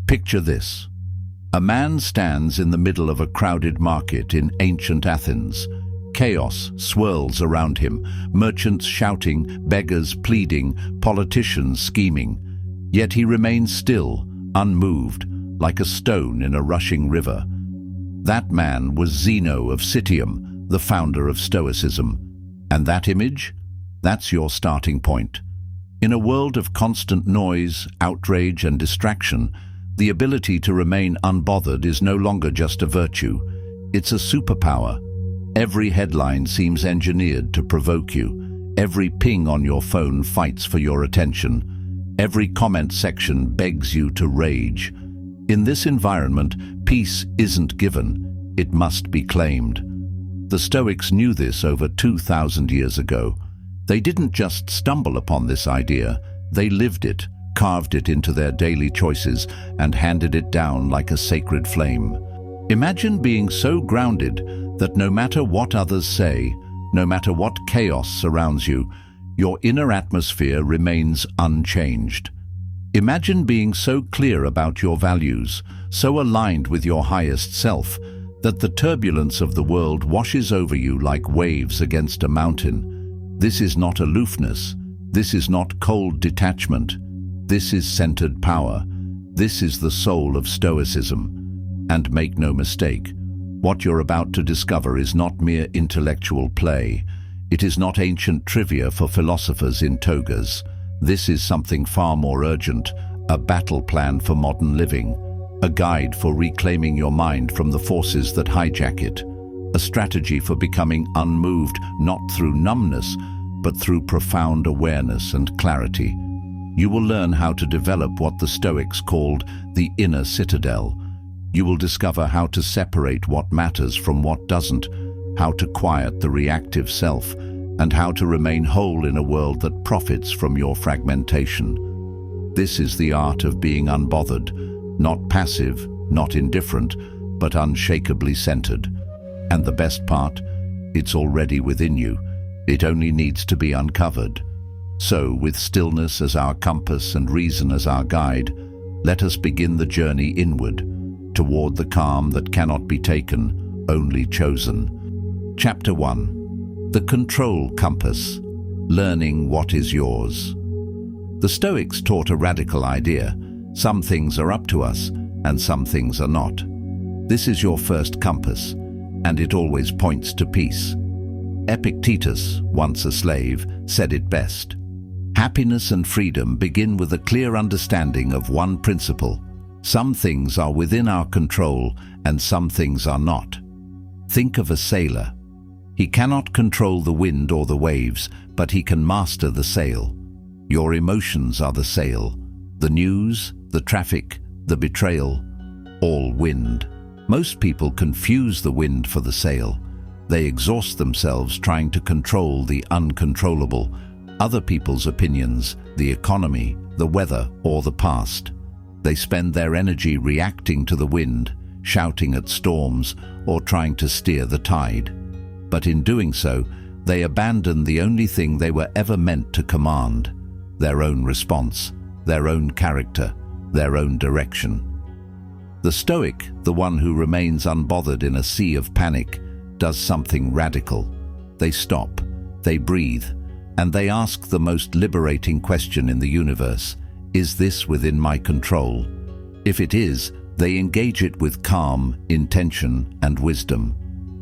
Picture this. A man stands in the middle of a crowded market in ancient Athens. Chaos swirls around him, merchants shouting, beggars pleading, politicians scheming. Yet he remains still, unmoved, like a stone in a rushing river. That man was Zeno of Citium, the founder of Stoicism. And that image? That's your starting point. In a world of constant noise, outrage, and distraction, the ability to remain unbothered is no longer just a virtue. It's a superpower. Every headline seems engineered to provoke you. Every ping on your phone fights for your attention. Every comment section begs you to rage. In this environment, peace isn't given, it must be claimed. The Stoics knew this over 2,000 years ago. They didn't just stumble upon this idea, they lived it, carved it into their daily choices, and handed it down like a sacred flame. Imagine being so grounded that no matter what others say, no matter what chaos surrounds you, your inner atmosphere remains unchanged. Imagine being so clear about your values, so aligned with your highest self, that the turbulence of the world washes over you like waves against a mountain. This is not aloofness. This is not cold detachment. This is centered power. This is the soul of Stoicism. And make no mistake, what you're about to discover is not mere intellectual play. It is not ancient trivia for philosophers in togas. This is something far more urgent, a battle plan for modern living, a guide for reclaiming your mind from the forces that hijack it, a strategy for becoming unmoved not through numbness, but through profound awareness and clarity. You will learn how to develop what the Stoics called the inner citadel. You will discover how to separate what matters from what doesn't, how to quiet the reactive self, and how to remain whole in a world that profits from your fragmentation. This is the art of being unbothered, not passive, not indifferent, but unshakably centered. And the best part, it's already within you. It only needs to be uncovered. So, with stillness as our compass and reason as our guide, let us begin the journey inward, toward the calm that cannot be taken, only chosen. Chapter 1. The Control Compass. Learning what is yours. The Stoics taught a radical idea. Some things are up to us, and some things are not. This is your first compass, and it always points to peace. Epictetus, once a slave, said it best. Happiness and freedom begin with a clear understanding of one principle. Some things are within our control, and some things are not. Think of a sailor. He cannot control the wind or the waves, but he can master the sail. Your emotions are the sail. The news, the traffic, the betrayal, all wind. Most people confuse the wind for the sail. They exhaust themselves trying to control the uncontrollable, other people's opinions, the economy, the weather, or the past. They spend their energy reacting to the wind, shouting at storms, or trying to steer the tide. But in doing so, they abandon the only thing they were ever meant to command: their own response, their own character, their own direction. The Stoic, the one who remains unbothered in a sea of panic, does something radical. They stop, they breathe, and they ask the most liberating question in the universe: is this within my control? If it is, they engage it with calm, intention, and wisdom.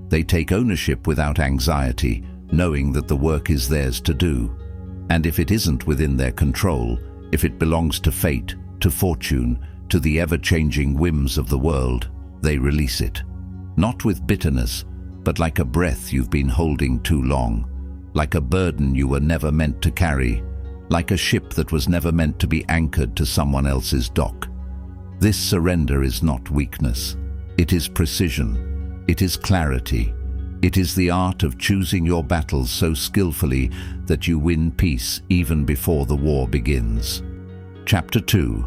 They take ownership without anxiety, knowing that the work is theirs to do. And if it isn't within their control, if it belongs to fate, to fortune, to the ever-changing whims of the world, they release it. Not with bitterness, but like a breath you've been holding too long, like a burden you were never meant to carry, like a ship that was never meant to be anchored to someone else's dock. This surrender is not weakness. It is precision. It is clarity. It is the art of choosing your battles so skillfully that you win peace even before the war begins. Chapter 2.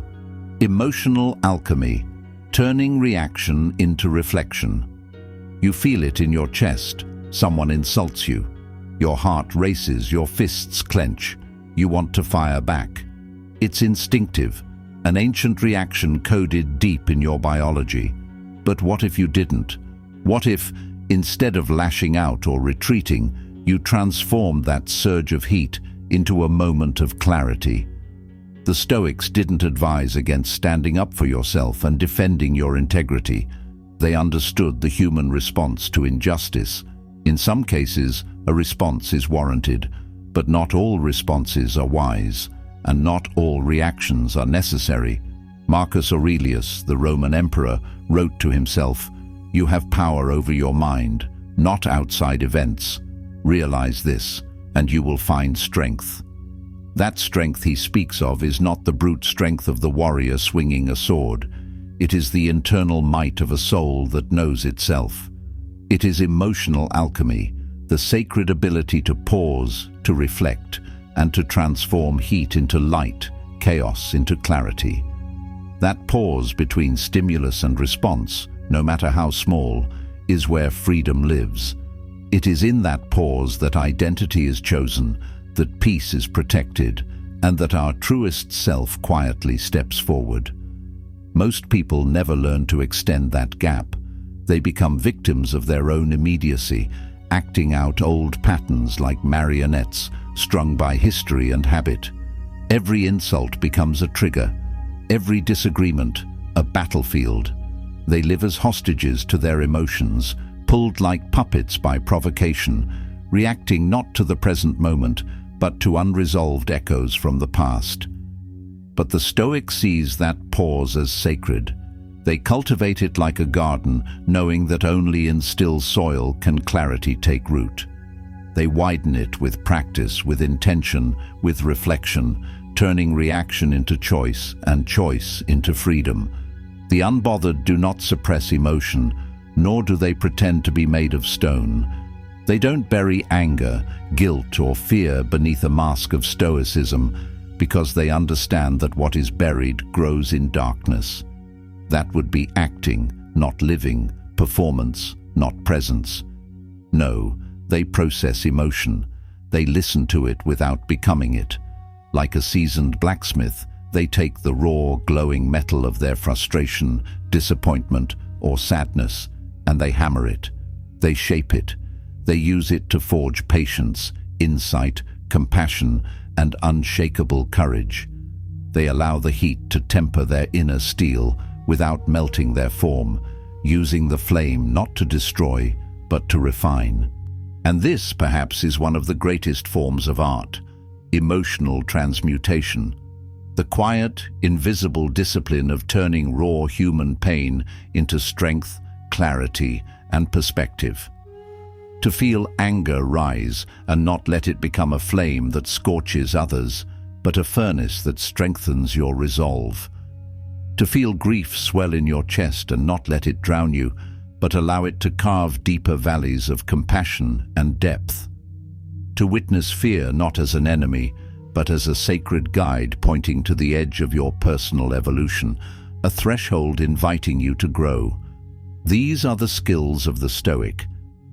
Emotional alchemy. Turning reaction into reflection. You feel it in your chest. Someone insults you. Your heart races, your fists clench. You want to fire back. It's instinctive. an ancient reaction coded deep in your biology. But what if you didn't? What if, instead of lashing out or retreating, you transformed that surge of heat into a moment of clarity? The Stoics didn't advise against standing up for yourself and defending your integrity. They understood the human response to injustice. In some cases, a response is warranted, but not all responses are wise, and not all reactions are necessary. Marcus Aurelius, the Roman emperor, wrote to himself, "You have power over your mind, not outside events. Realize this, and you will find strength." That strength he speaks of is not the brute strength of the warrior swinging a sword. It is the internal might of a soul that knows itself. It is emotional alchemy, the sacred ability to pause, to reflect, and to transform heat into light, chaos into clarity. That pause between stimulus and response, no matter how small, is where freedom lives. It is in that pause that identity is chosen, that peace is protected, and that our truest self quietly steps forward. Most people never learn to extend that gap. They become victims of their own immediacy, acting out old patterns like marionettes strung by history and habit. Every insult becomes a trigger, every disagreement a battlefield. They live as hostages to their emotions, pulled like puppets by provocation, reacting not to the present moment, but to unresolved echoes from the past. But the Stoic sees that pause as sacred. They cultivate it like a garden, knowing that only in still soil can clarity take root. They widen it with practice, with intention, with reflection, turning reaction into choice and choice into freedom. The unbothered do not suppress emotion, nor do they pretend to be made of stone. They don't bury anger, guilt, or fear beneath a mask of stoicism, because they understand that what is buried grows in darkness. That would be acting, not living, performance, not presence. No, they process emotion. They listen to it without becoming it. Like a seasoned blacksmith, they take the raw, glowing metal of their frustration, disappointment, or sadness, and they hammer it. They shape it. They use it to forge patience, insight, compassion, and unshakable courage. They allow the heat to temper their inner steel without melting their form, using the flame not to destroy, but to refine. And this, perhaps, is one of the greatest forms of art, emotional transmutation. The quiet, invisible discipline of turning raw human pain into strength, clarity, and perspective. To feel anger rise and not let it become a flame that scorches others, but a furnace that strengthens your resolve. To feel grief swell in your chest and not let it drown you, but allow it to carve deeper valleys of compassion and depth. To witness fear not as an enemy, but as a sacred guide pointing to the edge of your personal evolution, a threshold inviting you to grow. These are the skills of the Stoic,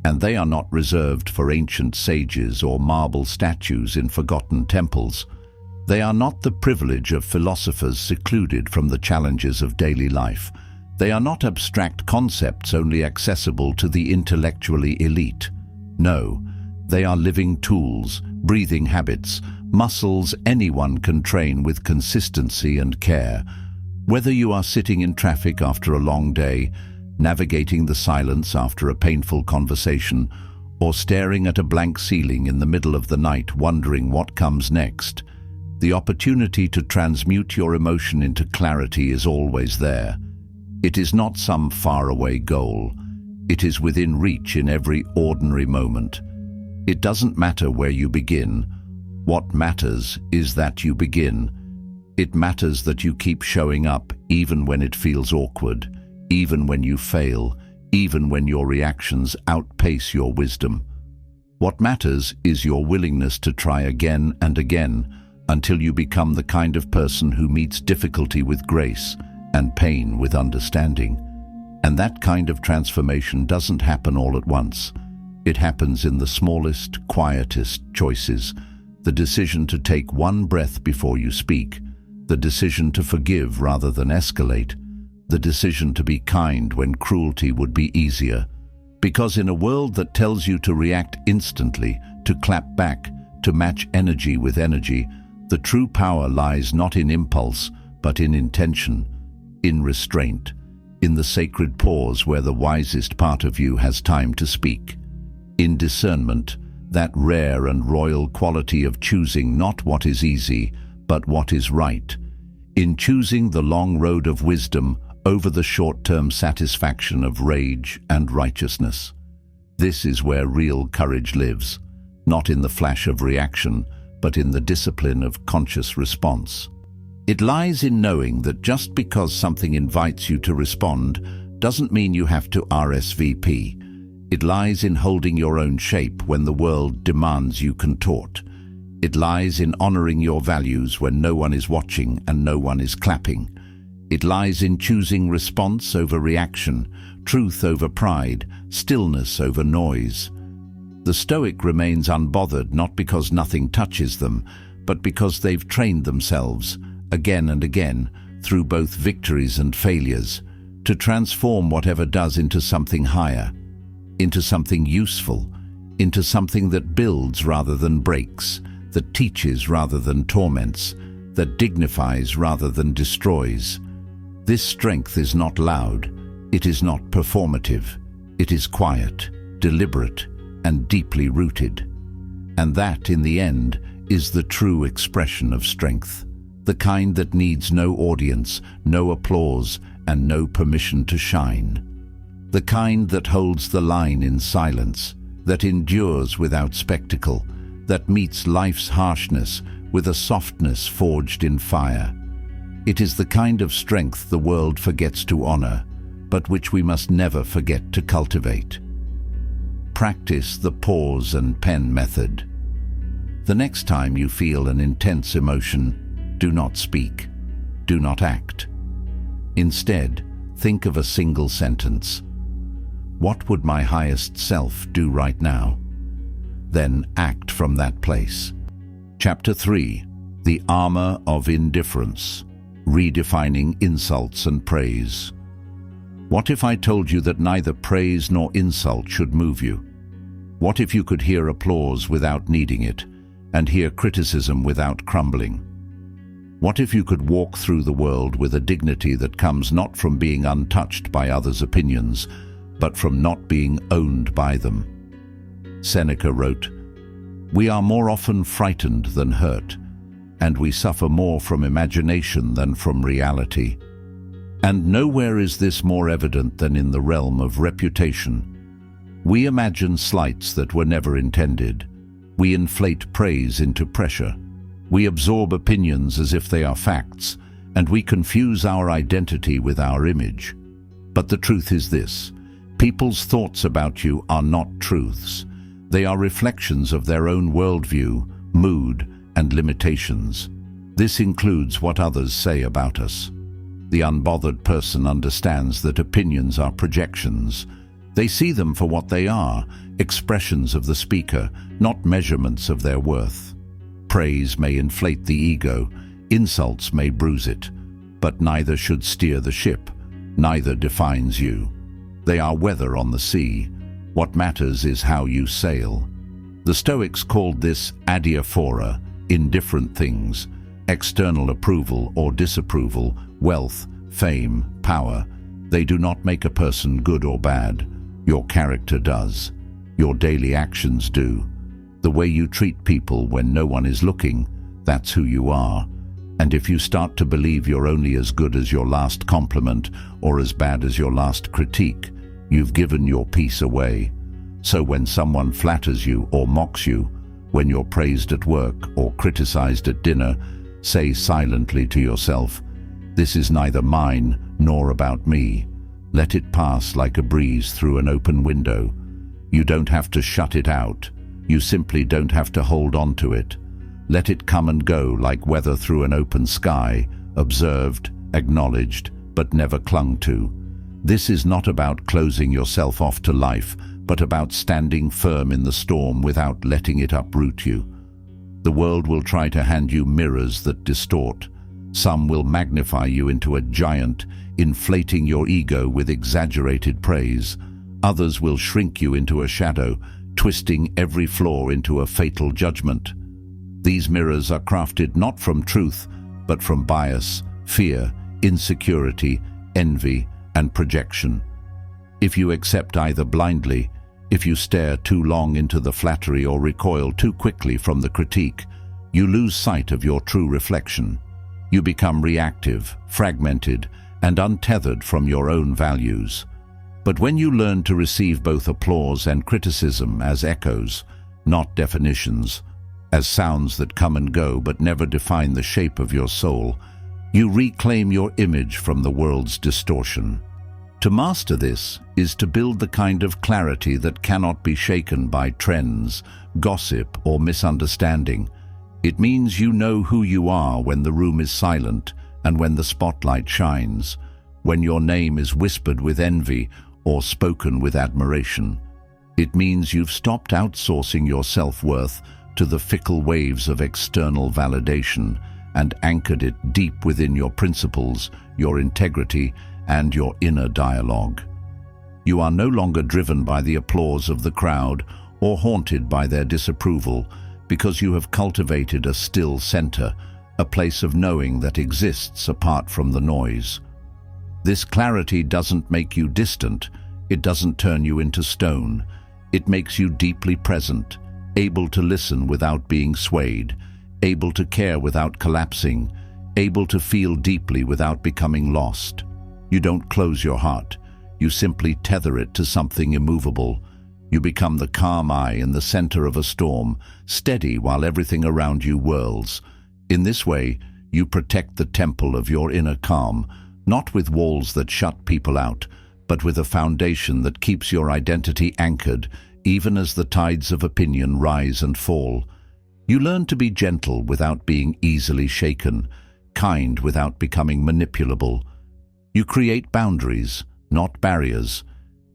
and they are not reserved for ancient sages or marble statues in forgotten temples. They are not the privilege of philosophers secluded from the challenges of daily life. They are not abstract concepts only accessible to the intellectually elite. No, they are living tools, breathing habits, muscles anyone can train with consistency and care. Whether you are sitting in traffic after a long day, navigating the silence after a painful conversation, or staring at a blank ceiling in the middle of the night wondering what comes next, the opportunity to transmute your emotion into clarity is always there. It is not some faraway goal. It is within reach in every ordinary moment. It doesn't matter where you begin. What matters is that you begin. It matters that you keep showing up even when it feels awkward, even when you fail, even when your reactions outpace your wisdom. What matters is your willingness to try again and again until you become the kind of person who meets difficulty with grace and pain with understanding. And that kind of transformation doesn't happen all at once. It happens in the smallest, quietest choices, the decision to take one breath before you speak, the decision to forgive rather than escalate, the decision to be kind when cruelty would be easier. Because in a world that tells you to react instantly, to clap back, to match energy with energy, the true power lies not in impulse, but in intention, in restraint, in the sacred pause where the wisest part of you has time to speak, in discernment, that rare and royal quality of choosing not what is easy, but what is right, in choosing the long road of wisdom over the short-term satisfaction of rage and righteousness. This is where real courage lives, not in the flash of reaction, but in the discipline of conscious response. It lies in knowing that just because something invites you to respond doesn't mean you have to RSVP. It lies in holding your own shape when the world demands you contort. It lies in honoring your values when no one is watching and no one is clapping. It lies in choosing response over reaction, truth over pride, stillness over noise. The Stoic remains unbothered not because nothing touches them, but because they've trained themselves, again and again, through both victories and failures, to transform whatever does into something higher, into something useful, into something that builds rather than breaks, that teaches rather than torments, that dignifies rather than destroys. This strength is not loud, it is not performative, it is quiet, deliberate, and deeply rooted. And that, in the end, is the true expression of strength, the kind that needs no audience, no applause, and no permission to shine. The kind that holds the line in silence, that endures without spectacle, that meets life's harshness with a softness forged in fire. It is the kind of strength the world forgets to honor, but which we must never forget to cultivate. Practice the pause and pen method. The next time you feel an intense emotion, do not speak, do not act. Instead, think of a single sentence. What would my highest self do right now? Then act from that place. Chapter 3. The Armor of Indifference. Redefining insults and praise. What if I told you that neither praise nor insult should move you? What if you could hear applause without needing it, and hear criticism without crumbling? What if you could walk through the world with a dignity that comes not from being untouched by others' opinions, but from not being owned by them? Seneca wrote, "We are more often frightened than hurt, and we suffer more from imagination than from reality." And nowhere is this more evident than in the realm of reputation. We imagine slights that were never intended. We inflate praise into pressure. We absorb opinions as if they are facts, and we confuse our identity with our image. But the truth is this: people's thoughts about you are not truths. They are reflections of their own worldview, mood, and limitations. This includes what others say about us. The unbothered person understands that opinions are projections. They see them for what they are, expressions of the speaker, not measurements of their worth. Praise may inflate the ego, insults may bruise it, but neither should steer the ship, neither defines you. They are weather on the sea. What matters is how you sail. The Stoics called this adiaphora, indifferent things, external approval or disapproval, wealth, fame, power. They do not make a person good or bad. Your character does. Your daily actions do. The way you treat people when no one is looking, that's who you are. And if you start to believe you're only as good as your last compliment or as bad as your last critique, you've given your peace away. So when someone flatters you or mocks you, when you're praised at work or criticized at dinner, say silently to yourself, "This is neither mine nor about me." Let it pass like a breeze through an open window. You don't have to shut it out. You simply don't have to hold on to it. Let it come and go like weather through an open sky, observed, acknowledged, but never clung to. This is not about closing yourself off to life, but about standing firm in the storm without letting it uproot you. The world will try to hand you mirrors that distort. Some will magnify you into a giant, inflating your ego with exaggerated praise. Others will shrink you into a shadow, twisting every flaw into a fatal judgment. These mirrors are crafted not from truth, but from bias, fear, insecurity, envy, and projection. If you accept either blindly, if you stare too long into the flattery or recoil too quickly from the critique, you lose sight of your true reflection. You become reactive, fragmented, and untethered from your own values. But when you learn to receive both applause and criticism as echoes, not definitions, as sounds that come and go but never define the shape of your soul, you reclaim your image from the world's distortion. To master this is to build the kind of clarity that cannot be shaken by trends, gossip, or misunderstanding. It means you know who you are when the room is silent and when the spotlight shines, when your name is whispered with envy or spoken with admiration. It means you've stopped outsourcing your self-worth to the fickle waves of external validation and anchored it deep within your principles, your integrity, and your inner dialogue. You are no longer driven by the applause of the crowd or haunted by their disapproval, because you have cultivated a still center, a place of knowing that exists apart from the noise. This clarity doesn't make you distant, it doesn't turn you into stone. It makes you deeply present, able to listen without being swayed, able to care without collapsing, able to feel deeply without becoming lost. You don't close your heart, you simply tether it to something immovable. You become the calm eye in the center of a storm, steady while everything around you whirls. In this way, you protect the temple of your inner calm, not with walls that shut people out, but with a foundation that keeps your identity anchored, even as the tides of opinion rise and fall. You learn to be gentle without being easily shaken, kind without becoming manipulable. You create boundaries, not barriers.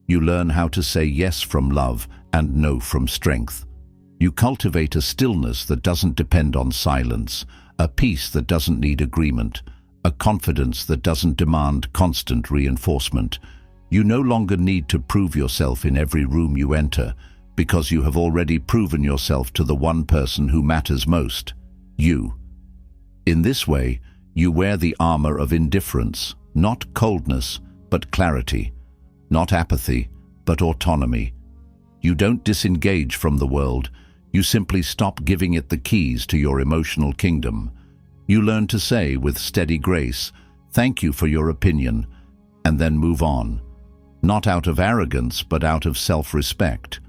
You learn how to say yes from love and no from strength. You cultivate a stillness that doesn't depend on silence, a peace that doesn't need agreement, a confidence that doesn't demand constant reinforcement. You no longer need to prove yourself in every room you enter, because you have already proven yourself to the one person who matters most, you. In this way, you wear the armor of indifference, not coldness, but clarity. Not apathy, but autonomy. You don't disengage from the world, you simply stop giving it the keys to your emotional kingdom. You learn to say with steady grace, "Thank you for your opinion," and then move on. Not out of arrogance, but out of self-respect.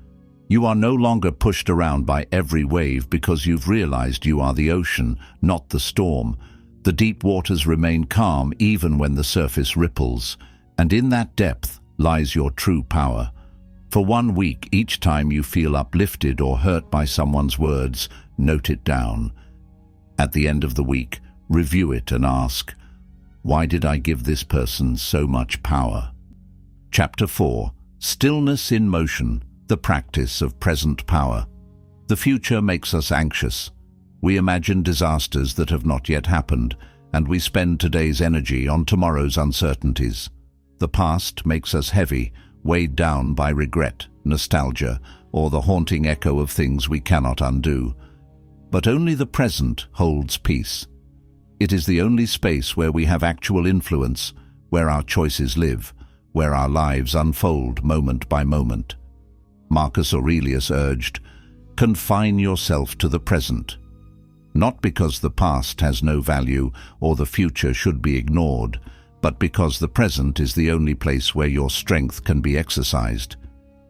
You are no longer pushed around by every wave because you've realized you are the ocean, not the storm. The deep waters remain calm even when the surface ripples, and in that depth lies your true power. For 1 week, each time you feel uplifted or hurt by someone's words, note it down. At the end of the week, review it and ask, why did I give this person so much power? Chapter 4. Stillness in Motion, the Practice of Present Power. The future makes us anxious. We imagine disasters that have not yet happened, and we spend today's energy on tomorrow's uncertainties. The past makes us heavy, weighed down by regret, nostalgia, or the haunting echo of things we cannot undo. But only the present holds peace. It is the only space where we have actual influence, where our choices live, where our lives unfold moment by moment. Marcus Aurelius urged, "Confine yourself to the present." Not because the past has no value or the future should be ignored, but because the present is the only place where your strength can be exercised.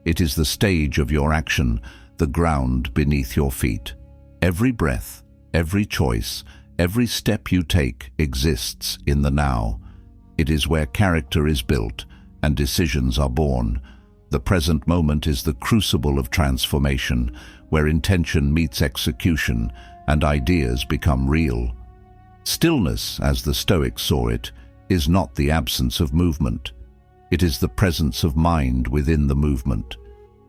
It is the stage of your action, the ground beneath your feet. Every breath, every choice, every step you take exists in the now. It is where character is built and decisions are born. The present moment is the crucible of transformation, where intention meets execution and ideas become real. Stillness, as the Stoics saw it, is not the absence of movement. It is the presence of mind within the movement.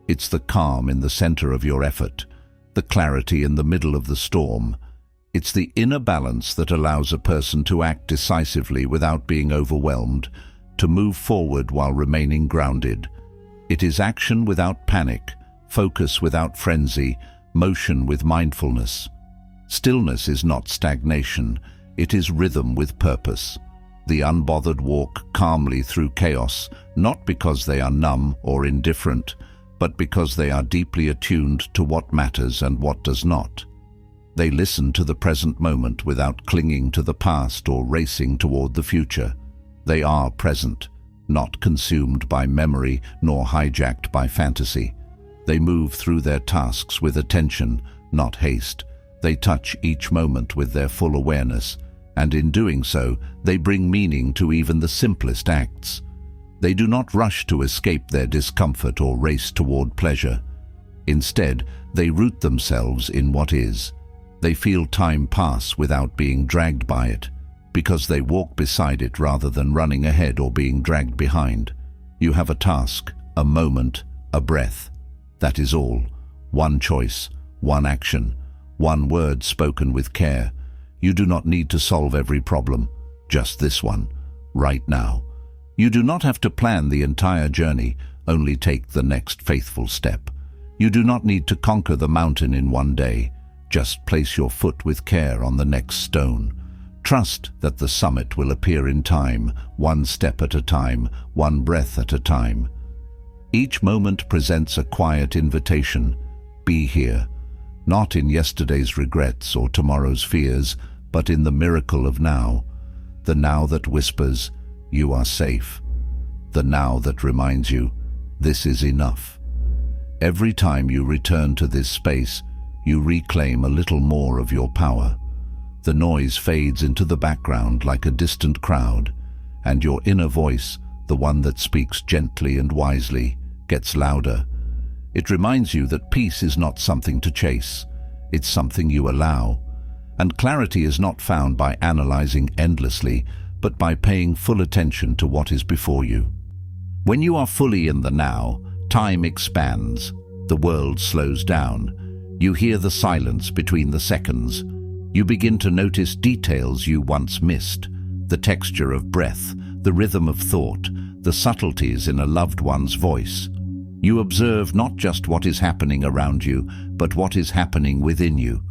It's the calm in the center of your effort, the clarity in the middle of the storm. It's the inner balance that allows a person to act decisively without being overwhelmed, to move forward while remaining grounded. It is action without panic, focus without frenzy, motion with mindfulness. Stillness is not stagnation, it is rhythm with purpose. The unbothered walk calmly through chaos, not because they are numb or indifferent, but because they are deeply attuned to what matters and what does not. They listen to the present moment without clinging to the past or racing toward the future. They are present, not consumed by memory nor hijacked by fantasy. They move through their tasks with attention, not haste. They touch each moment with their full awareness, and in doing so, they bring meaning to even the simplest acts. They do not rush to escape their discomfort or race toward pleasure. Instead, they root themselves in what is. They feel time pass without being dragged by it, because they walk beside it rather than running ahead or being dragged behind. You have a task, a moment, a breath. That is all. One choice, one action, one word spoken with care. You do not need to solve every problem, just this one, right now. You do not have to plan the entire journey, only take the next faithful step. You do not need to conquer the mountain in one day. Just place your foot with care on the next stone. Trust that the summit will appear in time, one step at a time, one breath at a time. Each moment presents a quiet invitation. Be here, not in yesterday's regrets or tomorrow's fears, but in the miracle of now. The now that whispers, you are safe. The now that reminds you, this is enough. Every time you return to this space, you reclaim a little more of your power. The noise fades into the background like a distant crowd, and your inner voice, the one that speaks gently and wisely, gets louder. It reminds you that peace is not something to chase, it's something you allow. And clarity is not found by analyzing endlessly, but by paying full attention to what is before you. When you are fully in the now, time expands, the world slows down. You hear the silence between the seconds. You begin to notice details you once missed, the texture of breath, the rhythm of thought, the subtleties in a loved one's voice. You observe not just what is happening around you, but what is happening within you.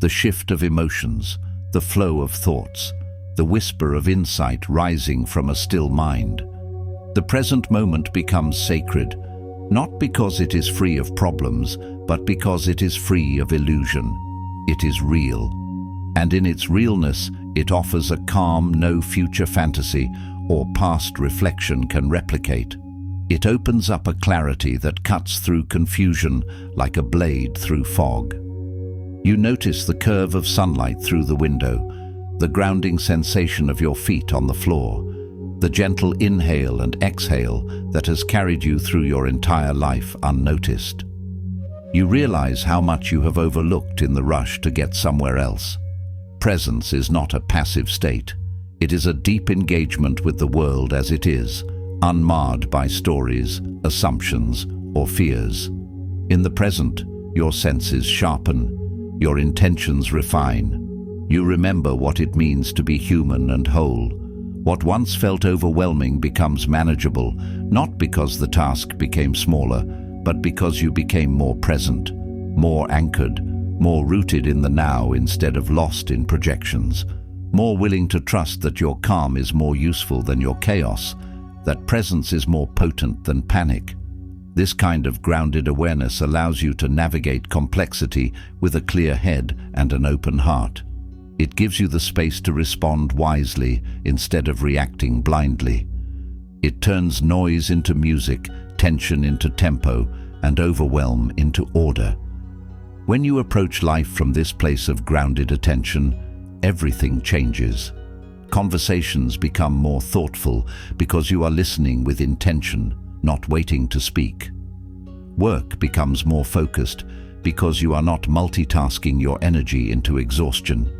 The shift of emotions, the flow of thoughts, the whisper of insight rising from a still mind. The present moment becomes sacred, not because it is free of problems, but because it is free of illusion. It is real. And in its realness, it offers a calm no future fantasy or past reflection can replicate. It opens up a clarity that cuts through confusion like a blade through fog. You notice the curve of sunlight through the window, the grounding sensation of your feet on the floor, the gentle inhale and exhale that has carried you through your entire life unnoticed. You realize how much you have overlooked in the rush to get somewhere else. Presence is not a passive state. It is a deep engagement with the world as it is, unmarred by stories, assumptions, or fears. In the present, your senses sharpen, your intentions refine. You remember what it means to be human and whole. What once felt overwhelming becomes manageable, not because the task became smaller, but because you became more present, more anchored, more rooted in the now instead of lost in projections, more willing to trust that your calm is more useful than your chaos, that presence is more potent than panic. This kind of grounded awareness allows you to navigate complexity with a clear head and an open heart. It gives you the space to respond wisely instead of reacting blindly. It turns noise into music, tension into tempo, and overwhelm into order. When you approach life from this place of grounded attention, everything changes. Conversations become more thoughtful because you are listening with intention, not waiting to speak. Work becomes more focused because you are not multitasking your energy into exhaustion.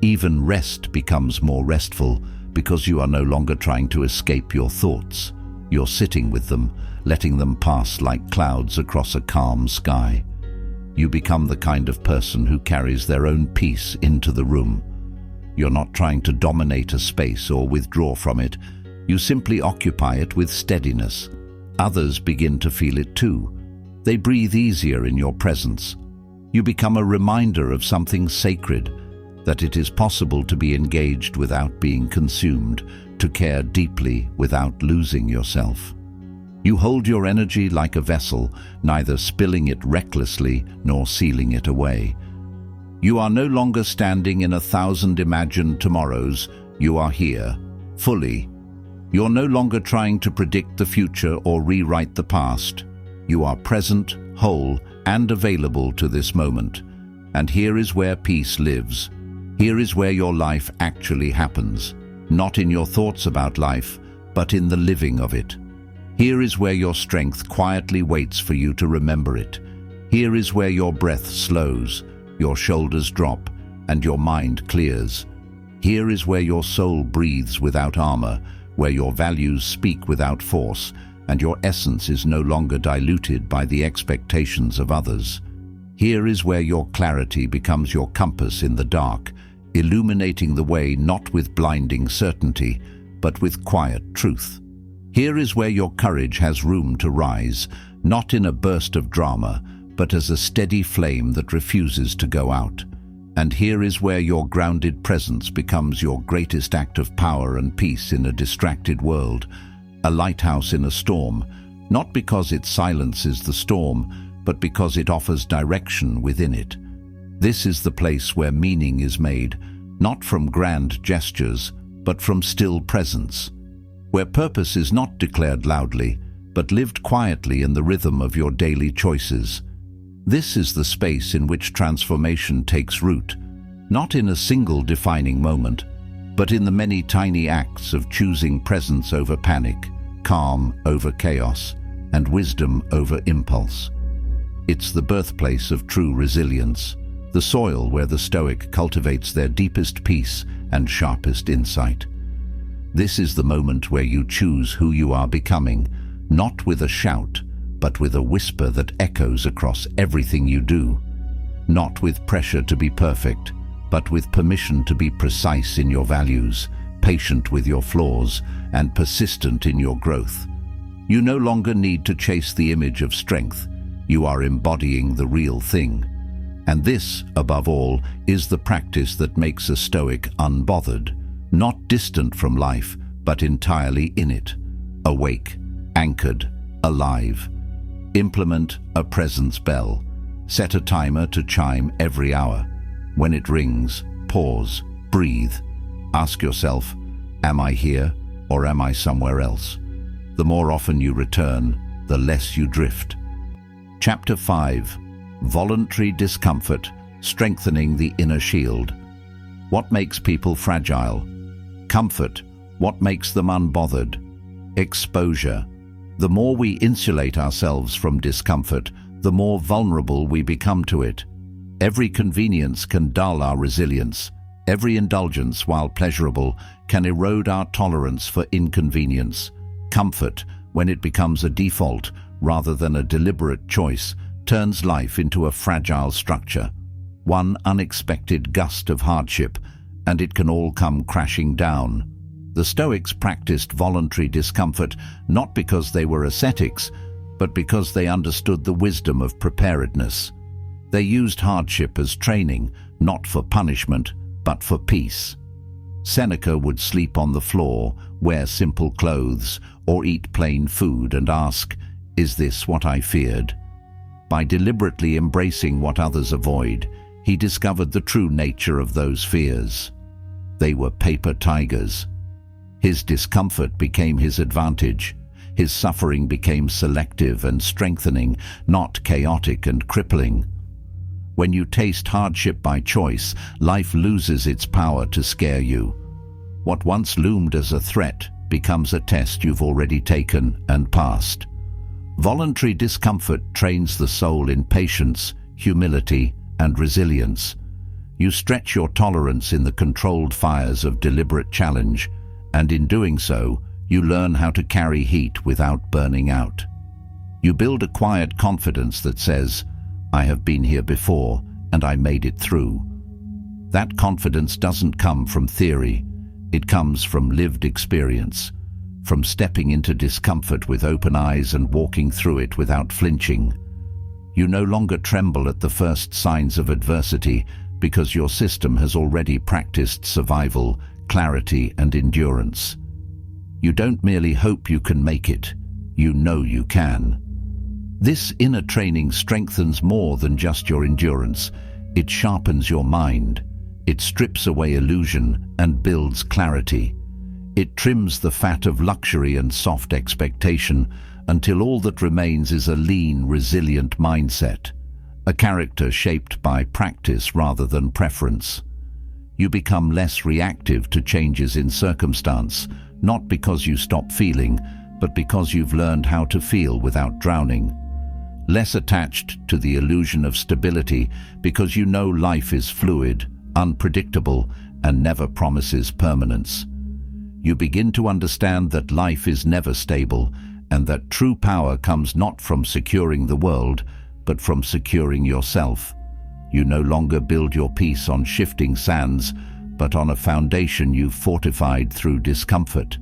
Even rest becomes more restful because you are no longer trying to escape your thoughts. You're sitting with them, letting them pass like clouds across a calm sky. you become the kind of person who carries their own peace into the room. You're not trying to dominate a space or withdraw from it. You simply occupy it with steadiness. Others begin to feel it too. They breathe easier in your presence. You become a reminder of something sacred, that it is possible to be engaged without being consumed, to care deeply without losing yourself. You hold your energy like a vessel, neither spilling it recklessly nor sealing it away. You are no longer standing in 1,000 imagined tomorrows. You are here, fully. You're no longer trying to predict the future or rewrite the past. You are present, whole, and available to this moment. And here is where peace lives. Here is where your life actually happens, not in your thoughts about life, but in the living of it. Here is where your strength quietly waits for you to remember it. Here is where your breath slows, your shoulders drop, and your mind clears. Here is where your soul breathes without armor, where your values speak without force, and your essence is no longer diluted by the expectations of others. Here is where your clarity becomes your compass in the dark, illuminating the way not with blinding certainty, but with quiet truth. Here is where your courage has room to rise, not in a burst of drama, but as a steady flame that refuses to go out. And here is where your grounded presence becomes your greatest act of power and peace in a distracted world, a lighthouse in a storm, not because it silences the storm, but because it offers direction within it. This is the place where meaning is made, not from grand gestures, but from still presence, where purpose is not declared loudly, but lived quietly in the rhythm of your daily choices. This is the space in which transformation takes root, not in a single defining moment, but in the many tiny acts of choosing presence over panic, calm over chaos, and wisdom over impulse. It's the birthplace of true resilience, the soil where the Stoic cultivates their deepest peace and sharpest insight. This is the moment where you choose who you are becoming, not with a shout, but with a whisper that echoes across everything you do. Not with pressure to be perfect, but with permission to be precise in your values, patient with your flaws, and persistent in your growth. You no longer need to chase the image of strength. You are embodying the real thing. And this, above all, is the practice that makes a Stoic unbothered, not distant from life, but entirely in it, awake, anchored, alive. Implement a presence bell. Set a timer to chime every hour. When it rings, pause, breathe. Ask yourself, am I here or am I somewhere else? The more often you return, the less you drift. Chapter 5. Voluntary discomfort, strengthening the inner shield. What makes people fragile? Comfort. What makes them unbothered? Exposure. The more we insulate ourselves from discomfort, the more vulnerable we become to it. Every convenience can dull our resilience. Every indulgence, while pleasurable, can erode our tolerance for inconvenience. Comfort, when it becomes a default rather than a deliberate choice, turns life into a fragile structure. One unexpected gust of hardship, and it can all come crashing down. The Stoics practiced voluntary discomfort not because they were ascetics, but because they understood the wisdom of preparedness. They used hardship as training, not for punishment, but for peace. Seneca would sleep on the floor, wear simple clothes, or eat plain food and ask, "Is this what I feared?" By deliberately embracing what others avoid, he discovered the true nature of those fears. They were paper tigers. His discomfort became his advantage. His suffering became selective and strengthening, not chaotic and crippling. When you taste hardship by choice, life loses its power to scare you. What once loomed as a threat becomes a test you've already taken and passed. Voluntary discomfort trains the soul in patience, humility, and resilience. You stretch your tolerance in the controlled fires of deliberate challenge, and in doing so, you learn how to carry heat without burning out. You build a quiet confidence that says, I have been here before, and I made it through. That confidence doesn't come from theory. It comes from lived experience, from stepping into discomfort with open eyes and walking through it without flinching. You no longer tremble at the first signs of adversity because your system has already practiced survival, clarity, and endurance. You don't merely hope you can make it, you know you can. This inner training strengthens more than just your endurance. It sharpens your mind. It strips away illusion and builds clarity. It trims the fat of luxury and soft expectation until all that remains is a lean, resilient mindset, a character shaped by practice rather than preference. You become less reactive to changes in circumstance, not because you stop feeling, but because you've learned how to feel without drowning. Less attached to the illusion of stability because you know life is fluid, unpredictable, and never promises permanence. You begin to understand that life is never stable and that true power comes not from securing the world, but from securing yourself. You no longer build your peace on shifting sands, but on a foundation you've fortified through discomfort.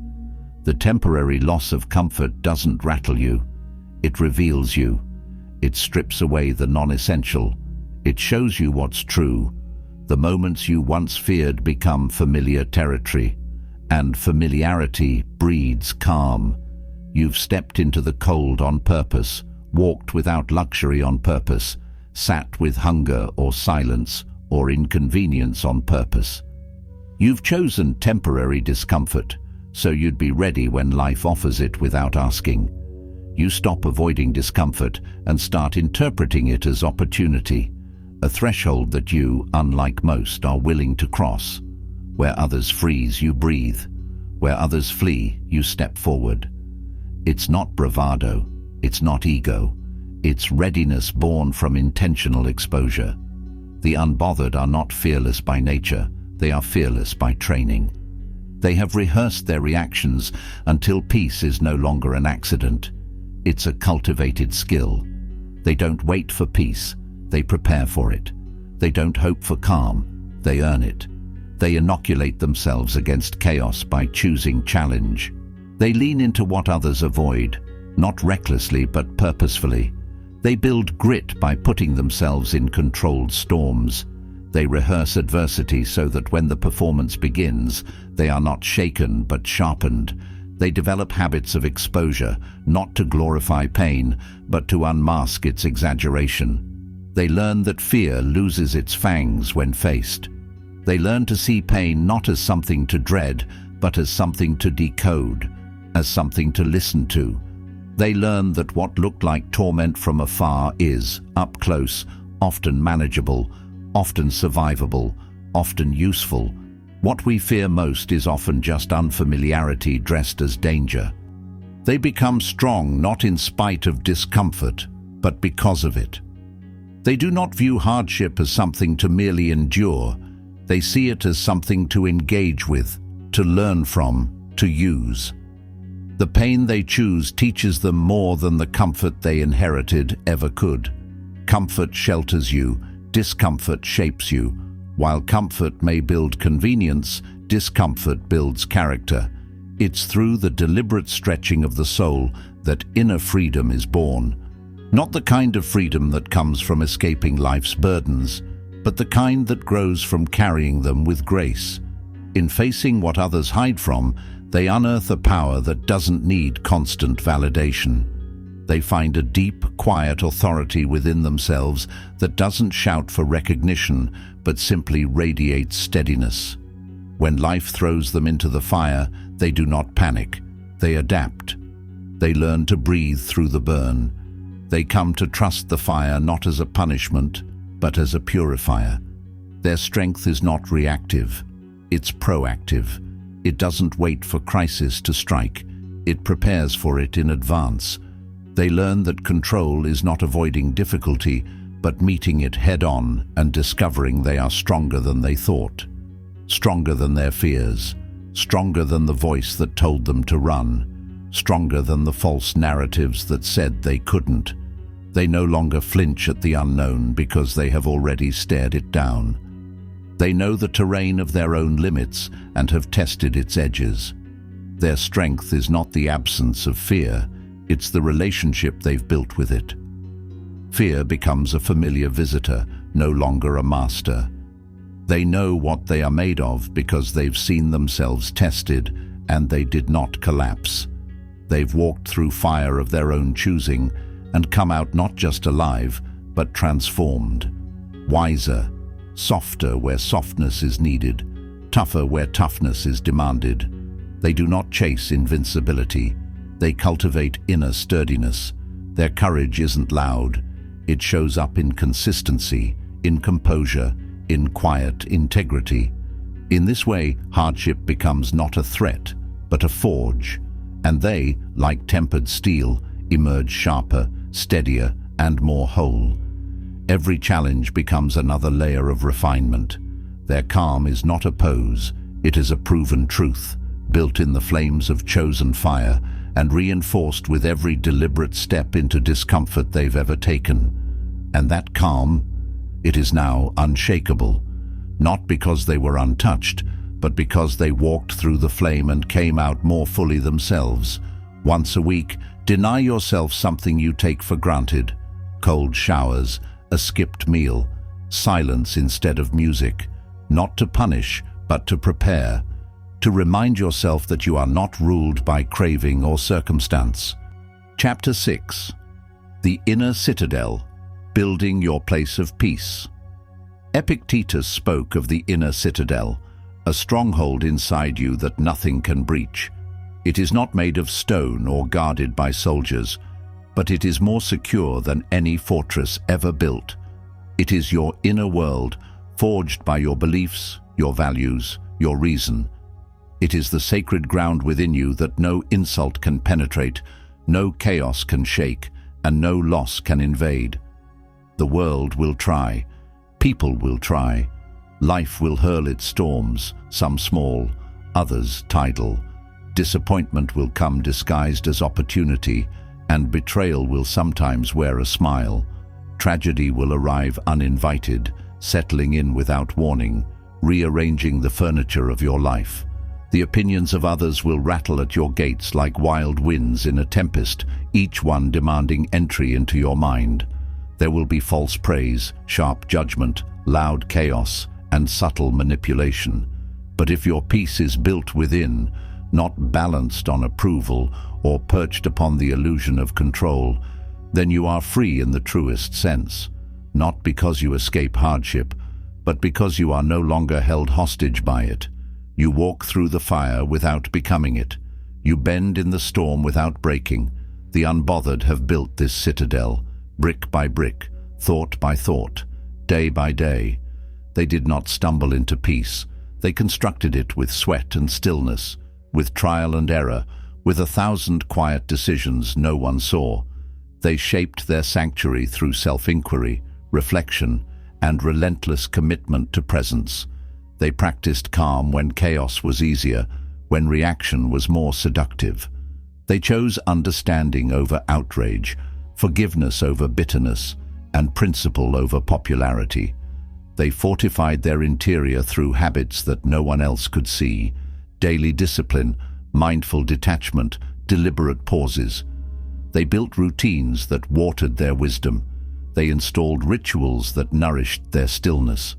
The temporary loss of comfort doesn't rattle you. It reveals you. It strips away the non-essential. It shows you what's true. The moments you once feared become familiar territory, and familiarity breeds calm. You've stepped into the cold on purpose, walked without luxury on purpose, sat with hunger or silence or inconvenience on purpose. You've chosen temporary discomfort, so you'd be ready when life offers it without asking. You stop avoiding discomfort and start interpreting it as opportunity, a threshold that you, unlike most, are willing to cross. Where others freeze, you breathe. Where others flee, you step forward. It's not bravado, it's not ego. It's readiness born from intentional exposure. The unbothered are not fearless by nature, they are fearless by training. They have rehearsed their reactions until peace is no longer an accident. It's a cultivated skill. They don't wait for peace, they prepare for it. They don't hope for calm, they earn it. They inoculate themselves against chaos by choosing challenge. They lean into what others avoid, not recklessly but purposefully. They build grit by putting themselves in controlled storms. They rehearse adversity so that when the performance begins, they are not shaken but sharpened. They develop habits of exposure, not to glorify pain, but to unmask its exaggeration. They learn that fear loses its fangs when faced. They learn to see pain not as something to dread, but as something to decode, as something to listen to. They learn that what looked like torment from afar is, up close, often manageable, often survivable, often useful. What we fear most is often just unfamiliarity dressed as danger. They become strong not in spite of discomfort, but because of it. They do not view hardship as something to merely endure. They see it as something to engage with, to learn from, to use. The pain they choose teaches them more than the comfort they inherited ever could. Comfort shelters you, discomfort shapes you. While comfort may build convenience, discomfort builds character. It's through the deliberate stretching of the soul that inner freedom is born. Not the kind of freedom that comes from escaping life's burdens, but the kind that grows from carrying them with grace. In facing what others hide from, they unearth a power that doesn't need constant validation. They find a deep, quiet authority within themselves that doesn't shout for recognition, but simply radiates steadiness. When life throws them into the fire, they do not panic. They adapt. They learn to breathe through the burn. They come to trust the fire not as a punishment, but as a purifier. Their strength is not reactive. It's proactive. It doesn't wait for crisis to strike. It prepares for it in advance. They learn that control is not avoiding difficulty, but meeting it head-on and discovering they are stronger than they thought. Stronger than their fears. Stronger than the voice that told them to run. Stronger than the false narratives that said they couldn't. They no longer flinch at the unknown because they have already stared it down. They know the terrain of their own limits and have tested its edges. Their strength is not the absence of fear, it's the relationship they've built with it. Fear becomes a familiar visitor, no longer a master. They know what they are made of because they've seen themselves tested and they did not collapse. They've walked through fire of their own choosing and come out not just alive, but transformed, wiser, softer where softness is needed, tougher where toughness is demanded. They do not chase invincibility. They cultivate inner sturdiness. Their courage isn't loud. It shows up in consistency, in composure, in quiet integrity. In this way, hardship becomes not a threat, but a forge, and they, like tempered steel, emerge sharper, steadier, and more whole. Every challenge becomes another layer of refinement. Their calm is not a pose, it is a proven truth, built in the flames of chosen fire and reinforced with every deliberate step into discomfort they've ever taken. And that calm, it is now unshakable, not because they were untouched, but because they walked through the flame and came out more fully themselves. Once a week, deny yourself something you take for granted. Cold showers, a skipped meal, silence instead of music, not to punish, but to prepare, to remind yourself that you are not ruled by craving or circumstance. Chapter 6. The Inner Citadel, Building Your Place of Peace. Epictetus spoke of the inner citadel, a stronghold inside you that nothing can breach. It is not made of stone or guarded by soldiers, but it is more secure than any fortress ever built. It is your inner world, forged by your beliefs, your values, your reason. It is the sacred ground within you that no insult can penetrate, no chaos can shake, and no loss can invade. The world will try, people will try, life will hurl its storms, some small, others tidal. Disappointment will come disguised as opportunity, and betrayal will sometimes wear a smile. Tragedy will arrive uninvited, settling in without warning, rearranging the furniture of your life. The opinions of others will rattle at your gates like wild winds in a tempest, each one demanding entry into your mind. There will be false praise, sharp judgment, loud chaos, and subtle manipulation. But if your peace is built within, not balanced on approval or perched upon the illusion of control, then you are free in the truest sense, not because you escape hardship, but because you are no longer held hostage by it. You walk through the fire without becoming it. You bend in the storm without breaking. The unbothered have built this citadel, brick by brick, thought by thought, day by day. They did not stumble into peace. They constructed it with sweat and stillness, with trial and error, with 1,000 quiet decisions no one saw. They shaped their sanctuary through self-inquiry, reflection, and relentless commitment to presence. They practiced calm when chaos was easier, when reaction was more seductive. They chose understanding over outrage, forgiveness over bitterness, and principle over popularity. They fortified their interior through habits that no one else could see: daily discipline, mindful detachment, deliberate pauses. They built routines that watered their wisdom. They installed rituals that nourished their stillness.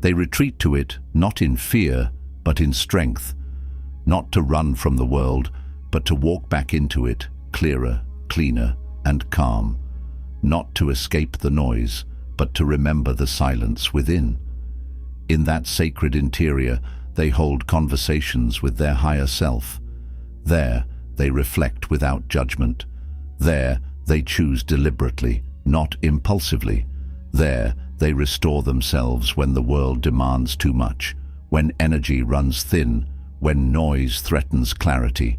They retreat to it not in fear, but in strength, not to run from the world, but to walk back into it, clearer, cleaner, and calm, not to escape the noise, but to remember the silence within. In that sacred interior, they hold conversations with their higher self. There, they reflect without judgment. There, they choose deliberately, not impulsively. There, they restore themselves when the world demands too much, when energy runs thin, when noise threatens clarity.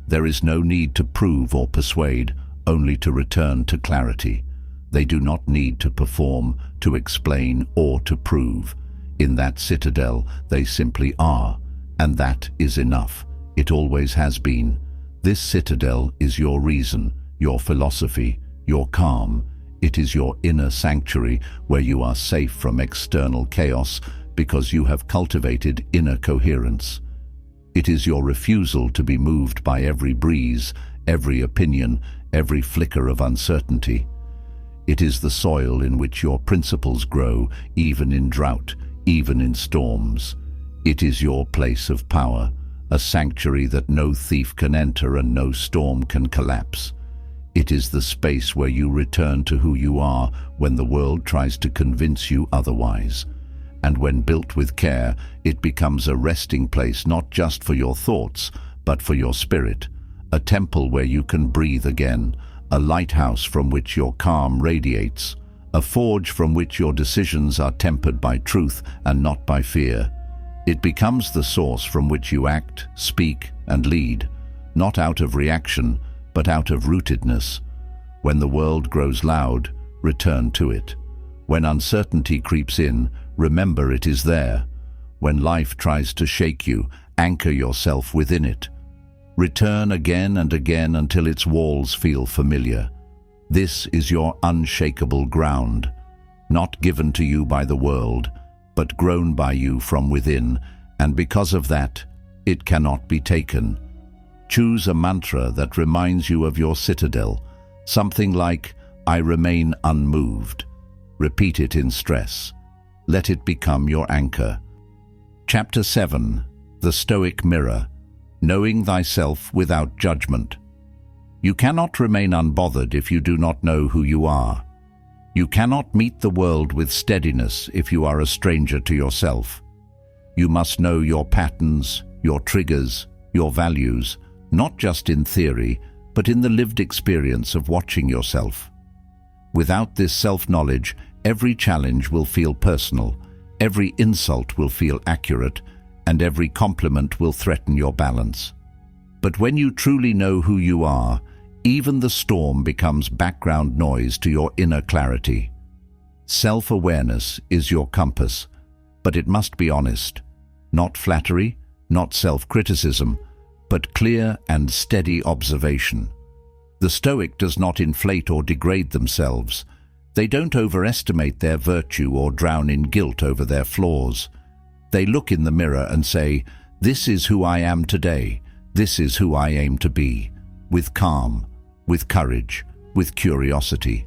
There is no need to prove or persuade, only to return to clarity. They do not need to perform, to explain, or to prove. In that citadel, they simply are, and that is enough. It always has been. This citadel is your reason, your philosophy, your calm. It is your inner sanctuary where you are safe from external chaos because you have cultivated inner coherence. It is your refusal to be moved by every breeze, every opinion, every flicker of uncertainty. It is the soil in which your principles grow, even in drought, even in storms. It is your place of power, a sanctuary that no thief can enter and no storm can collapse. It is the space where you return to who you are when the world tries to convince you otherwise. And when built with care, it becomes a resting place not just for your thoughts, but for your spirit, a temple where you can breathe again, a lighthouse from which your calm radiates, a forge from which your decisions are tempered by truth and not by fear. It becomes the source from which you act, speak, and lead, not out of reaction, but out of rootedness. When the world grows loud, return to it. When uncertainty creeps in, remember it is there. When life tries to shake you, anchor yourself within it. Return again and again until its walls feel familiar. This is your unshakable ground, not given to you by the world, but grown by you from within, and because of that, it cannot be taken. Choose a mantra that reminds you of your citadel, something like, "I remain unmoved." Repeat it in stress. Let it become your anchor. Chapter 7. The Stoic Mirror. Knowing thyself without judgment. You cannot remain unbothered if you do not know who you are. You cannot meet the world with steadiness if you are a stranger to yourself. You must know your patterns, your triggers, your values, not just in theory, but in the lived experience of watching yourself. Without this self-knowledge, every challenge will feel personal, every insult will feel accurate, and every compliment will threaten your balance. But when you truly know who you are, even the storm becomes background noise to your inner clarity. Self-awareness is your compass, but it must be honest. Not flattery, not self-criticism, but clear and steady observation. The Stoic does not inflate or degrade themselves. They don't overestimate their virtue or drown in guilt over their flaws. They look in the mirror and say, "This is who I am today. This is who I aim to be," with calm, with courage, with curiosity.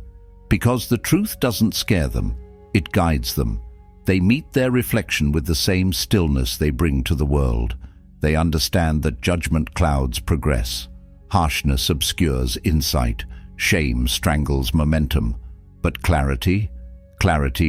Because the truth doesn't scare them, it guides them. They meet their reflection with the same stillness they bring to the world. They understand that judgment clouds progress. Harshness obscures insight. Shame strangles momentum. But clarity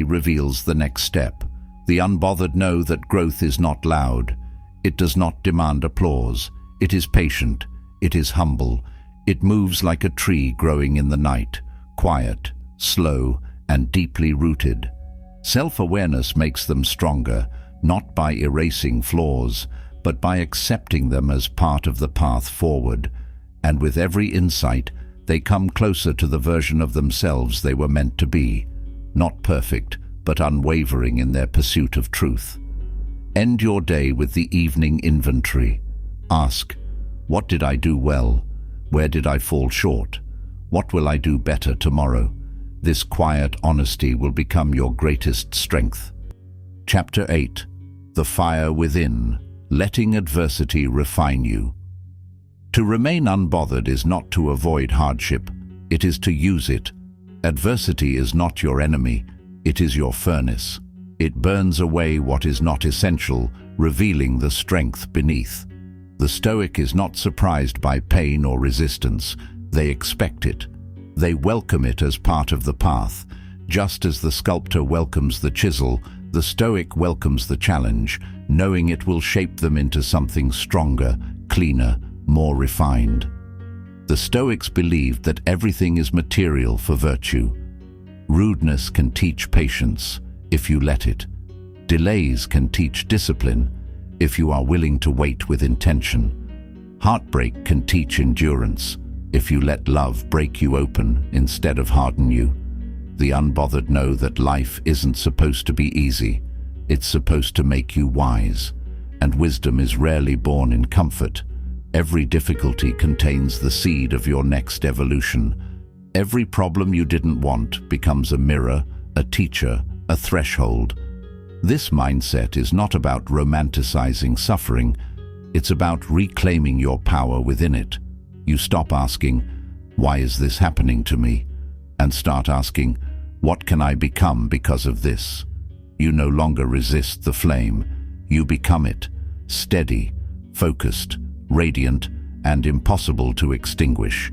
reveals the next step. The unbothered know that growth is not loud. It does not demand applause. It is patient. It is humble. It moves like a tree growing in the night, quiet, slow, and deeply rooted. Self-awareness makes them stronger, not by erasing flaws, but by accepting them as part of the path forward. And with every insight, they come closer to the version of themselves they were meant to be, not perfect, but unwavering in their pursuit of truth. End your day with the evening inventory. Ask, what did I do well? Where did I fall short? What will I do better tomorrow? This quiet honesty will become your greatest strength. Chapter 8. The Fire Within. Letting adversity refine you. To remain unbothered is not to avoid hardship, it is to use it. Adversity is not your enemy, it is your furnace. It burns away what is not essential, revealing the strength beneath. The Stoic is not surprised by pain or resistance. They expect it. They welcome it as part of the path. Just as the sculptor welcomes the chisel, the Stoic welcomes the challenge, knowing it will shape them into something stronger, cleaner, more refined. The Stoics believed that everything is material for virtue. Rudeness can teach patience, if you let it. Delays can teach discipline, if you are willing to wait with intention. Heartbreak can teach endurance, if you let love break you open instead of harden you. The unbothered know that life isn't supposed to be easy. It's supposed to make you wise, and wisdom is rarely born in comfort. Every difficulty contains the seed of your next evolution. Every problem you didn't want becomes a mirror, a teacher, a threshold. This mindset is not about romanticizing suffering. It's about reclaiming your power within it. You stop asking, "Why is this happening to me?" and start asking, "What can I become because of this?" You no longer resist the flame. You become it, steady, focused, radiant, and impossible to extinguish.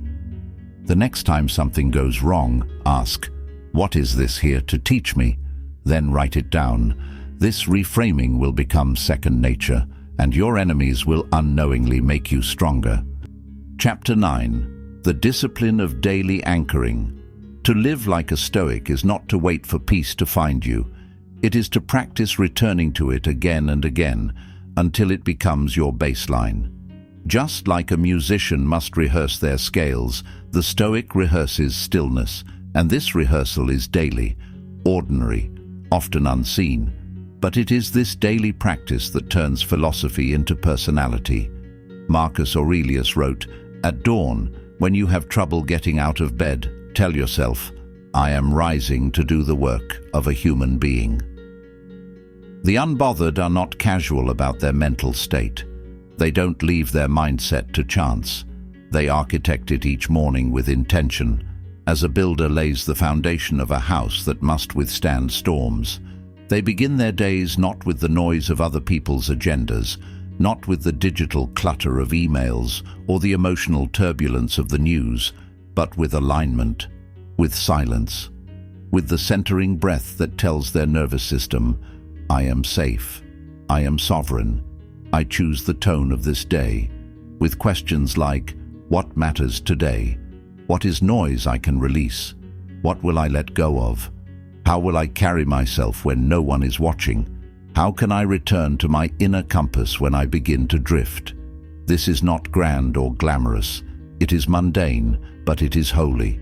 The next time something goes wrong, ask, "What is this here to teach me?" Then write it down. This reframing will become second nature, and your enemies will unknowingly make you stronger. Chapter 9. The Discipline of Daily Anchoring. To live like a Stoic is not to wait for peace to find you. It is to practice returning to it again and again until it becomes your baseline. Just like a musician must rehearse their scales, the Stoic rehearses stillness, and this rehearsal is daily, ordinary, often unseen. But it is this daily practice that turns philosophy into personality. Marcus Aurelius wrote, "At dawn, when you have trouble getting out of bed, tell yourself, 'I am rising to do the work of a human being.'" The unbothered are not casual about their mental state. They don't leave their mindset to chance. They architect it each morning with intention, as a builder lays the foundation of a house that must withstand storms. They begin their days not with the noise of other people's agendas, not with the digital clutter of emails or the emotional turbulence of the news, but with alignment, with silence, with the centering breath that tells their nervous system, "I am safe, I am sovereign, I choose the tone of this day," with questions like, "What matters today? What is noise I can release? What will I let go of? How will I carry myself when no one is watching? How can I return to my inner compass when I begin to drift?" This is not grand or glamorous. It is mundane, but it is holy.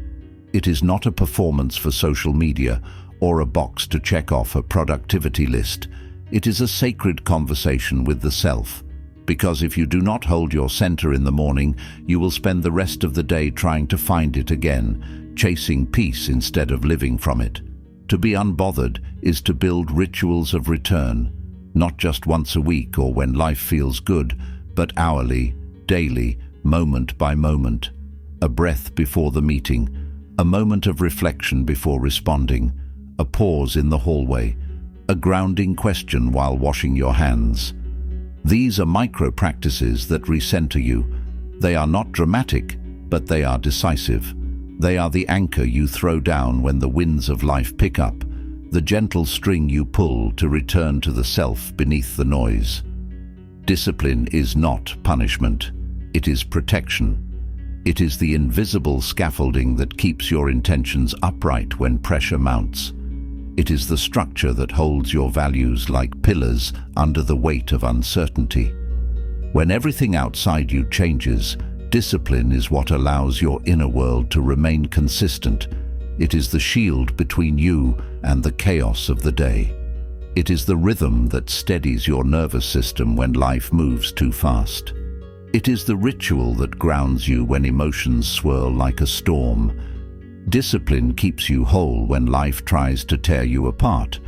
It is not a performance for social media or a box to check off a productivity list. It is a sacred conversation with the self. Because if you do not hold your center in the morning, you will spend the rest of the day trying to find it again, chasing peace instead of living from it. To be unbothered is to build rituals of return, not just once a week or when life feels good, but hourly, daily, moment by moment. A breath before the meeting, a moment of reflection before responding, a pause in the hallway, a grounding question while washing your hands. These are micro-practices that recenter you. They are not dramatic, but they are decisive. They are the anchor you throw down when the winds of life pick up, the gentle string you pull to return to the self beneath the noise. Discipline is not punishment. It is protection. It is the invisible scaffolding that keeps your intentions upright when pressure mounts. It is the structure that holds your values like pillars under the weight of uncertainty. When everything outside you changes, discipline is what allows your inner world to remain consistent. It is the shield between you and the chaos of the day. It is the rhythm that steadies your nervous system when life moves too fast. It is the ritual that grounds you when emotions swirl like a storm. Discipline keeps you whole when life tries to tear you apart,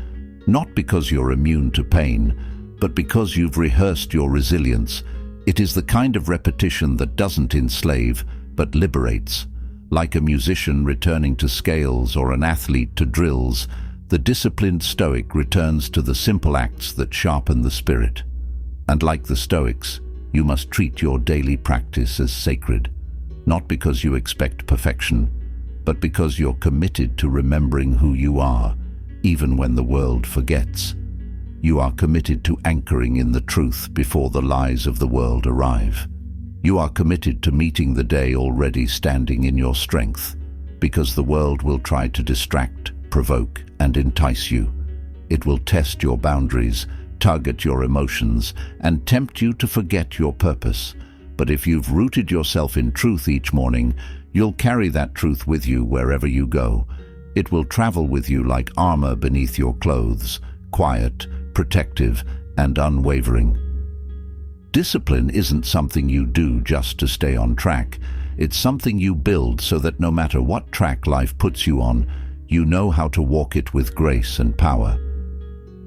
not because you're immune to pain, but because you've rehearsed your resilience. It is the kind of repetition that doesn't enslave, but liberates. Like a musician returning to scales or an athlete to drills, the disciplined Stoic returns to the simple acts that sharpen the spirit. And like the Stoics, you must treat your daily practice as sacred, not because you expect perfection, but because you're committed to remembering who you are, even when the world forgets. You are committed to anchoring in the truth before the lies of the world arrive. You are committed to meeting the day already standing in your strength, because the world will try to distract, provoke, and entice you. It will test your boundaries, tug at your emotions, and tempt you to forget your purpose. But if you've rooted yourself in truth each morning, you'll carry that truth with you wherever you go. It will travel with you like armor beneath your clothes, quiet, protective, and unwavering. Discipline isn't something you do just to stay on track. It's something you build so that no matter what track life puts you on, you know how to walk it with grace and power.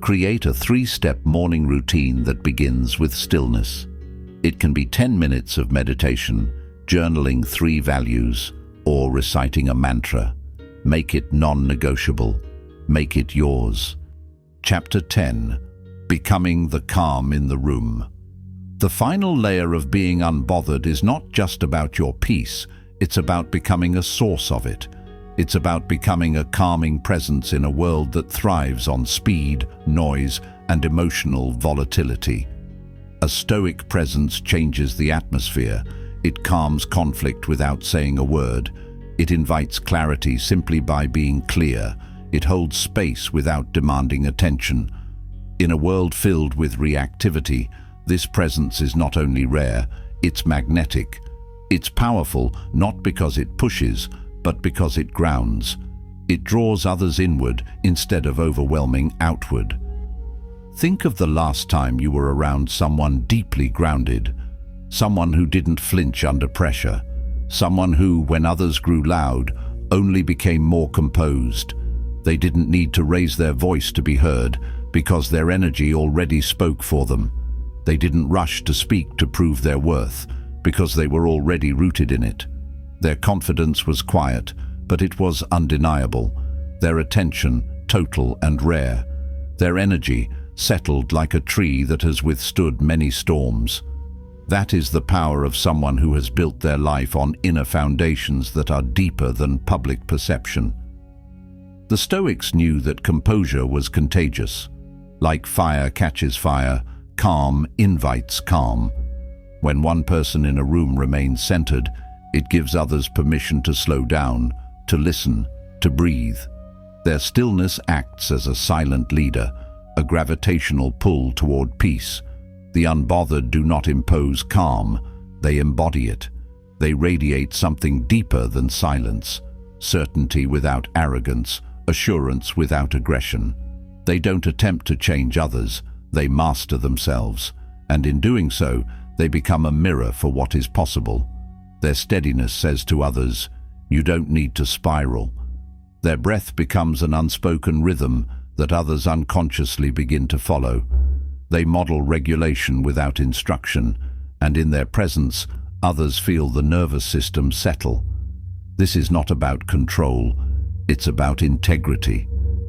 Create a 3-step morning routine that begins with stillness. It can be 10 minutes of meditation, journaling 3 values, or reciting a mantra. Make it non-negotiable. Make it yours. Chapter 10. Becoming the calm in the room. The final layer of being unbothered is not just about your peace, it's about becoming a source of it. It's about becoming a calming presence in a world that thrives on speed, noise, and emotional volatility. A Stoic presence changes the atmosphere. It calms conflict without saying a word. It invites clarity simply by being clear. It holds space without demanding attention. In a world filled with reactivity, this presence is not only rare, it's magnetic. It's powerful not because it pushes, but because it grounds. It draws others inward instead of overwhelming outward. Think of the last time you were around someone deeply grounded, someone who didn't flinch under pressure, someone who, when others grew loud, only became more composed. They didn't need to raise their voice to be heard because their energy already spoke for them. They didn't rush to speak to prove their worth because they were already rooted in it. Their confidence was quiet, but it was undeniable. Their attention, total and rare. Their energy, settled like a tree that has withstood many storms. That is the power of someone who has built their life on inner foundations that are deeper than public perception. The Stoics knew that composure was contagious. Like fire catches fire, calm invites calm. When one person in a room remains centered, it gives others permission to slow down, to listen, to breathe. Their stillness acts as a silent leader, a gravitational pull toward peace. The unbothered do not impose calm, they embody it. They radiate something deeper than silence, certainty without arrogance, assurance without aggression. They don't attempt to change others, they master themselves, and in doing so, they become a mirror for what is possible. Their steadiness says to others, "You don't need to spiral." Their breath becomes an unspoken rhythm that others unconsciously begin to follow. They model regulation without instruction, and in their presence, others feel the nervous system settle. This is not about control, it's about integrity.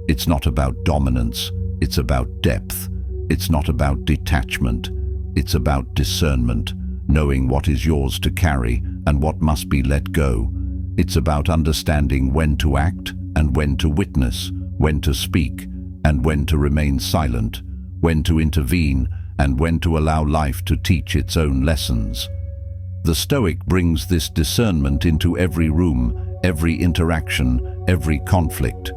It's not about dominance, it's about depth. It's not about detachment, it's about discernment, knowing what is yours to carry and what must be let go. It's about understanding when to act and when to witness, when to speak and when to remain silent, when to intervene and when to allow life to teach its own lessons. The Stoic brings this discernment into every room, every interaction, every conflict.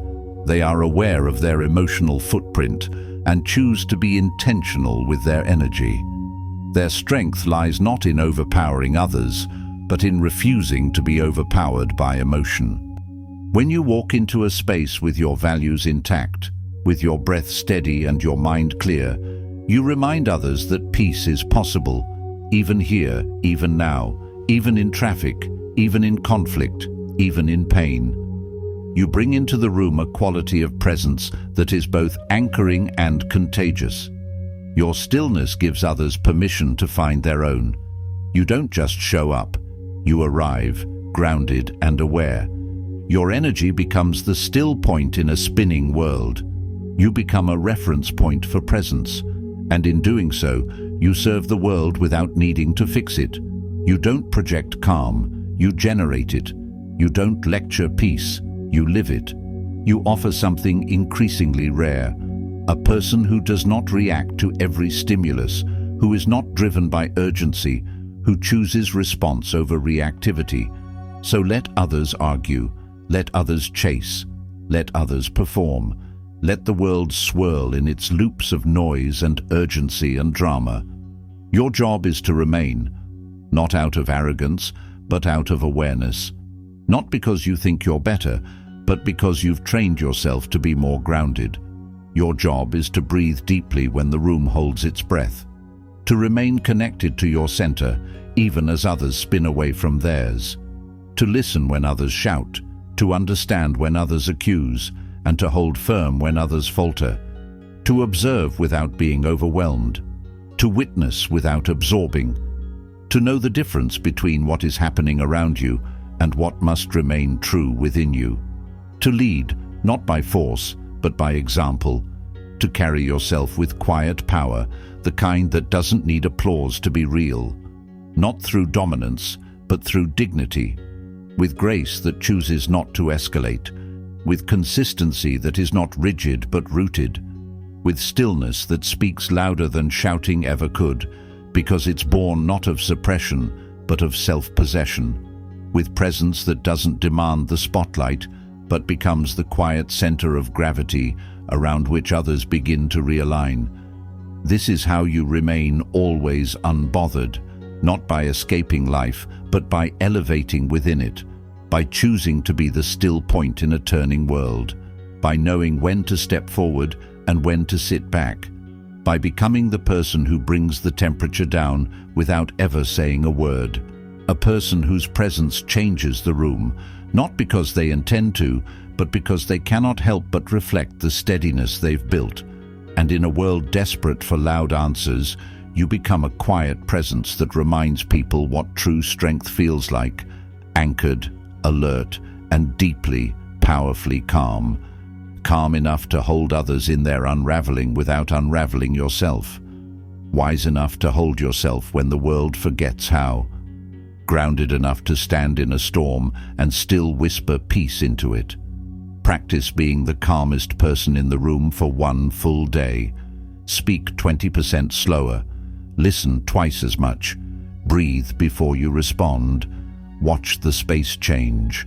They are aware of their emotional footprint and choose to be intentional with their energy. Their strength lies not in overpowering others, but in refusing to be overpowered by emotion. When you walk into a space with your values intact, with your breath steady and your mind clear, you remind others that peace is possible, even here, even now, even in traffic, even in conflict, even in pain. You bring into the room a quality of presence that is both anchoring and contagious. Your stillness gives others permission to find their own. You don't just show up, you arrive, grounded and aware. Your energy becomes the still point in a spinning world. You become a reference point for presence, and in doing so, you serve the world without needing to fix it. You don't project calm, you generate it. You don't lecture peace, you live it. You offer something increasingly rare, a person who does not react to every stimulus, who is not driven by urgency, who chooses response over reactivity. So let others argue, let others chase, let others perform. Let the world swirl in its loops of noise and urgency and drama. Your job is to remain, not out of arrogance, but out of awareness. Not because you think you're better, but because you've trained yourself to be more grounded. Your job is to breathe deeply when the room holds its breath, to remain connected to your center, even as others spin away from theirs. To listen when others shout, to understand when others accuse, and to hold firm when others falter. To observe without being overwhelmed. To witness without absorbing. To know the difference between what is happening around you and what must remain true within you. To lead, not by force, but by example. To carry yourself with quiet power, the kind that doesn't need applause to be real. Not through dominance, but through dignity. With grace that chooses not to escalate. With consistency that is not rigid but rooted. With stillness that speaks louder than shouting ever could, because it's born not of suppression, but of self-possession. With presence that doesn't demand the spotlight, but becomes the quiet center of gravity around which others begin to realign. This is how you remain always unbothered, not by escaping life, but by elevating within it, by choosing to be the still point in a turning world, by knowing when to step forward and when to sit back, by becoming the person who brings the temperature down without ever saying a word, a person whose presence changes the room, not because they intend to, but because they cannot help but reflect the steadiness they've built. And in a world desperate for loud answers, you become a quiet presence that reminds people what true strength feels like, anchored, alert, and deeply, powerfully calm. Calm enough to hold others in their unraveling without unraveling yourself. Wise enough to hold yourself when the world forgets how. Grounded enough to stand in a storm and still whisper peace into it. Practice being the calmest person in the room for one full day. Speak 20% slower. Listen twice as much. Breathe before you respond. Watch the space change.